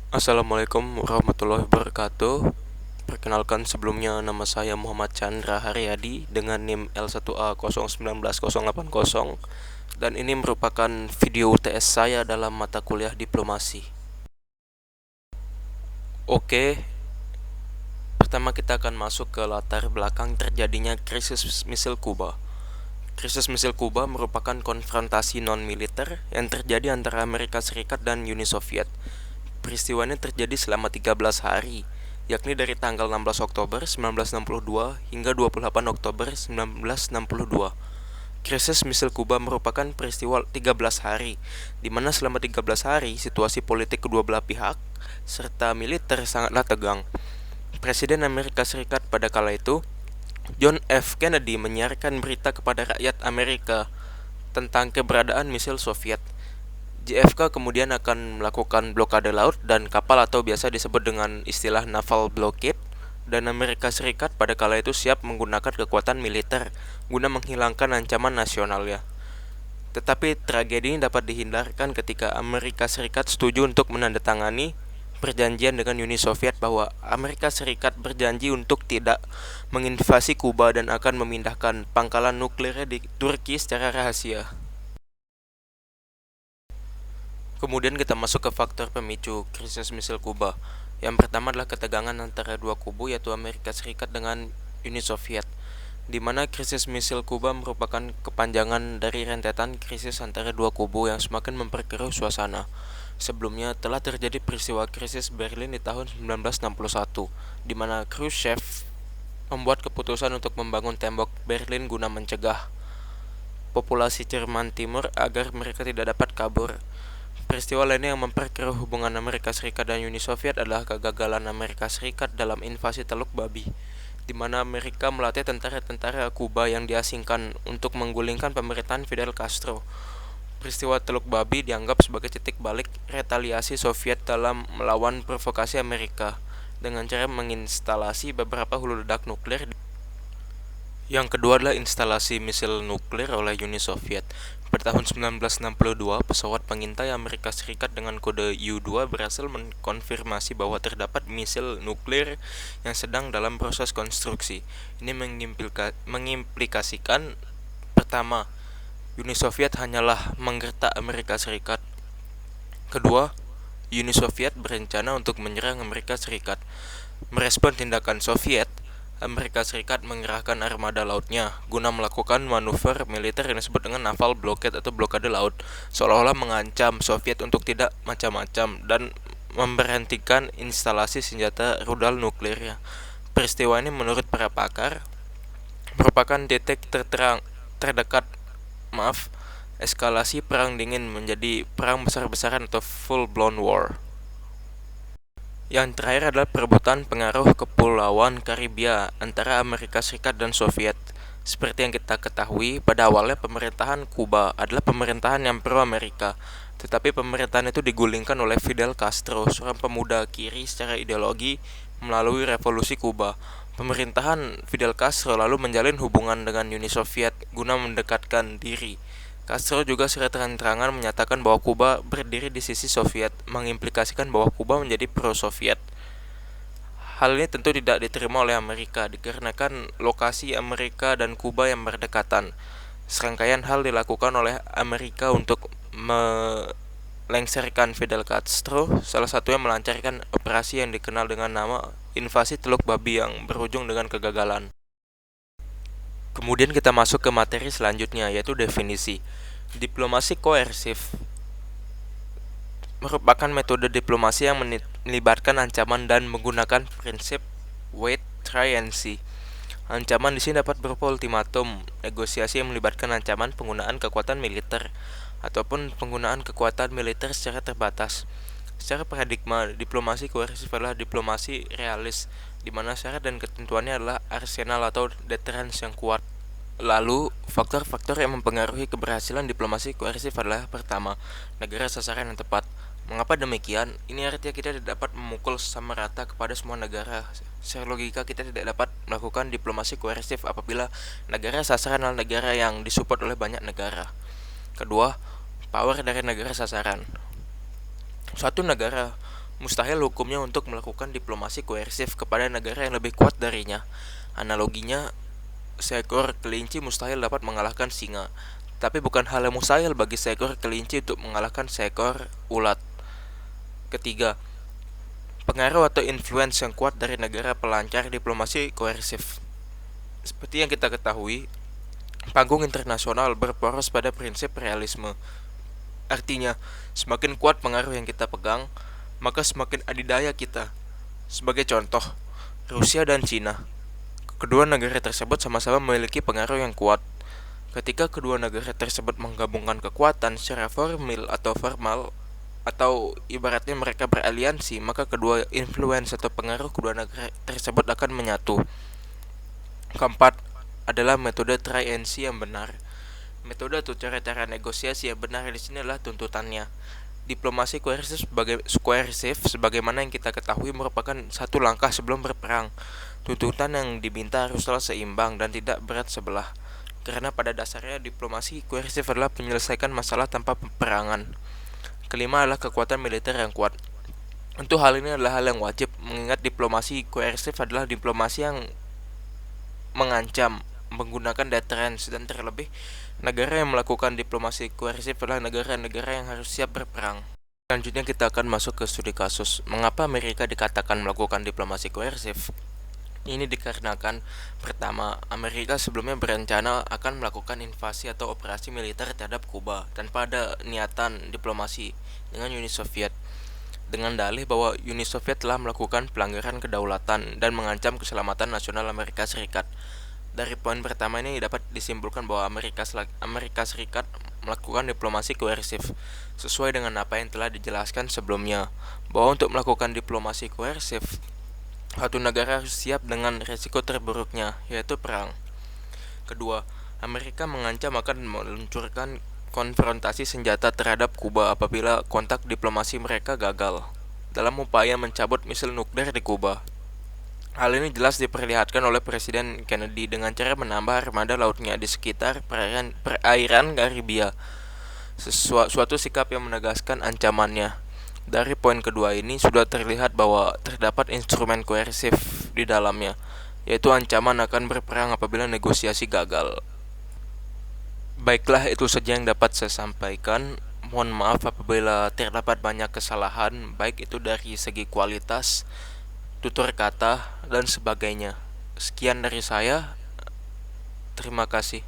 Assalamualaikum warahmatullahi wabarakatuh. Perkenalkan sebelumnya nama saya Muhammad Chandra Haryadi dengan NIM L1A0191080 dan ini merupakan video UTS saya dalam mata kuliah diplomasi. Oke, pertama kita akan masuk ke latar belakang terjadinya krisis misil Kuba. Krisis misil Kuba merupakan konfrontasi non-militer yang terjadi antara Amerika Serikat dan Uni Soviet. Peristiwa ini terjadi selama 13 hari, yakni dari tanggal 16 Oktober 1962 hingga 28 Oktober 1962. Krisis misil Kuba merupakan peristiwa 13 hari, di mana selama 13 hari situasi politik kedua belah pihak serta militer sangatlah tegang. Presiden Amerika Serikat pada kala itu, John F. Kennedy, menyiarkan berita kepada rakyat Amerika tentang keberadaan misil Soviet. JFK kemudian akan melakukan blokade laut dan kapal atau biasa disebut dengan istilah naval blockade, dan Amerika Serikat pada kala itu siap menggunakan kekuatan militer guna menghilangkan ancaman nasionalnya. Tetapi tragedi ini dapat dihindarkan ketika Amerika Serikat setuju untuk menandatangani perjanjian dengan Uni Soviet bahwa Amerika Serikat berjanji untuk tidak menginvasi Kuba dan akan memindahkan pangkalan nuklirnya di Turki secara rahasia. Kemudian kita masuk ke faktor pemicu krisis misil Kuba. Yang pertama adalah ketegangan antara dua kubu, yaitu Amerika Serikat dengan Uni Soviet, di mana krisis misil Kuba merupakan kepanjangan dari rentetan krisis antara dua kubu yang semakin memperkeruh suasana. Sebelumnya telah terjadi peristiwa krisis Berlin di tahun 1961, di mana Khrushchev membuat keputusan untuk membangun tembok Berlin guna mencegah populasi Jerman Timur agar mereka tidak dapat kabur. Peristiwa lainnya yang memperkeruh hubungan Amerika Serikat dan Uni Soviet adalah kegagalan Amerika Serikat dalam invasi Teluk Babi, di mana Amerika melatih tentara-tentara Kuba yang diasingkan untuk menggulingkan pemerintahan Fidel Castro. Peristiwa Teluk Babi dianggap sebagai titik balik retaliasi Soviet dalam melawan provokasi Amerika dengan cara menginstalasi beberapa hulu ledak nuklir. Yang kedua adalah instalasi misil nuklir oleh Uni Soviet. Pada tahun 1962, pesawat pengintai Amerika Serikat dengan kode U-2 berhasil mengkonfirmasi bahwa terdapat misil nuklir yang sedang dalam proses konstruksi. Ini mengimplikasikan, pertama, Uni Soviet hanyalah menggertak Amerika Serikat. Kedua, Uni Soviet berencana untuk menyerang Amerika Serikat. Merespon tindakan Soviet, Amerika Serikat mengerahkan armada lautnya guna melakukan manuver militer yang disebut dengan naval blockade atau blokade laut, seolah-olah mengancam Soviet untuk tidak macam-macam dan memberhentikan instalasi senjata rudal nuklirnya. Peristiwa ini menurut para pakar merupakan titik terdekat eskalasi perang dingin menjadi perang besar-besaran atau full-blown war. Yang terakhir adalah perebutan pengaruh kepulauan Karibia antara Amerika Serikat dan Soviet. Seperti yang kita ketahui, pada awalnya pemerintahan Kuba adalah pemerintahan yang pro-Amerika, tetapi pemerintahan itu digulingkan oleh Fidel Castro, seorang pemuda kiri secara ideologi, melalui revolusi Kuba. Pemerintahan Fidel Castro lalu menjalin hubungan dengan Uni Soviet guna mendekatkan diri. Castro juga secara terang-terangan menyatakan bahwa Kuba berdiri di sisi Soviet, mengimplikasikan bahwa Kuba menjadi pro-Soviet. Hal ini tentu tidak diterima oleh Amerika dikarenakan lokasi Amerika dan Kuba yang berdekatan. Serangkaian hal dilakukan oleh Amerika untuk melengsarkan Fidel Castro, salah satunya melancarkan operasi yang dikenal dengan nama invasi Teluk Babi yang berujung dengan kegagalan. Kemudian kita masuk ke materi selanjutnya, yaitu definisi. Diplomasi koersif merupakan metode diplomasi yang melibatkan ancaman dan menggunakan prinsip wait, try, and see. Ancaman di sini dapat berupa ultimatum, negosiasi yang melibatkan ancaman penggunaan kekuatan militer, ataupun penggunaan kekuatan militer secara terbatas. Secara paradigma, diplomasi koersif adalah diplomasi realis, di mana syarat dan ketentuannya adalah arsenal atau deterrence yang kuat. Lalu, faktor-faktor yang mempengaruhi keberhasilan diplomasi koersif adalah pertama, negara sasaran yang tepat. Mengapa demikian? Ini artinya kita tidak dapat memukul sama rata kepada semua negara. Secara logika kita tidak dapat melakukan diplomasi koersif apabila negara sasaran adalah negara yang disupport oleh banyak negara. Kedua, power dari negara sasaran. Suatu negara Mustahil hukumnya untuk melakukan diplomasi koersif kepada negara yang lebih kuat darinya. Analoginya, seekor kelinci mustahil dapat mengalahkan singa. Tapi bukan hal yang mustahil bagi seekor kelinci untuk mengalahkan seekor ulat. Ketiga, pengaruh atau influence yang kuat dari negara pelancar diplomasi koersif. Seperti yang kita ketahui, panggung internasional berporos pada prinsip realisme. Artinya, semakin kuat pengaruh yang kita pegang, maka semakin adidaya kita. Sebagai contoh, Rusia dan Cina. Kedua negara tersebut sama-sama memiliki pengaruh yang kuat. Ketika kedua negara tersebut menggabungkan kekuatan secara formal atau ibaratnya mereka beraliansi, maka kedua influence atau pengaruh kedua negara tersebut akan menyatu. Keempat adalah metode try and see yang benar. Metode atau cara-cara negosiasi yang benar di sini adalah tuntutannya. Diplomasi koersif sebagaimana yang kita ketahui merupakan satu langkah sebelum berperang. Tuntutan yang diminta haruslah seimbang dan tidak berat sebelah. Karena pada dasarnya diplomasi koersif adalah menyelesaikan masalah tanpa peperangan. Kelima adalah kekuatan militer yang kuat. Untuk hal ini adalah hal yang wajib, mengingat diplomasi koersif adalah diplomasi yang mengancam, menggunakan deterrence, dan terlebih negara yang melakukan diplomasi koersif adalah negara-negara yang harus siap berperang. Selanjutnya kita akan masuk ke studi kasus. Mengapa Amerika dikatakan melakukan diplomasi koersif? Ini dikarenakan, pertama, Amerika sebelumnya berencana akan melakukan invasi atau operasi militer terhadap Kuba tanpa ada niatan diplomasi dengan Uni Soviet, dengan dalih bahwa Uni Soviet telah melakukan pelanggaran kedaulatan dan mengancam keselamatan nasional Amerika Serikat. Dari poin pertama ini dapat disimpulkan bahwa Amerika Serikat melakukan diplomasi koersif sesuai dengan apa yang telah dijelaskan sebelumnya, bahwa untuk melakukan diplomasi koersif suatu negara harus siap dengan resiko terburuknya, yaitu perang. Kedua, Amerika mengancam akan meluncurkan konfrontasi senjata terhadap Kuba apabila kontak diplomasi mereka gagal dalam upaya mencabut misil nuklir di Kuba. Hal ini jelas diperlihatkan oleh Presiden Kennedy dengan cara menambah armada lautnya di sekitar perairan Karibia, suatu sikap yang menegaskan ancamannya. Dari poin kedua ini sudah terlihat bahwa terdapat instrumen koersif di dalamnya, yaitu ancaman akan berperang apabila negosiasi gagal. Baiklah, itu saja yang dapat saya sampaikan. Mohon maaf apabila terdapat banyak kesalahan, baik itu dari segi kualitas, tutur kata, dan sebagainya. Sekian dari saya. Terima kasih.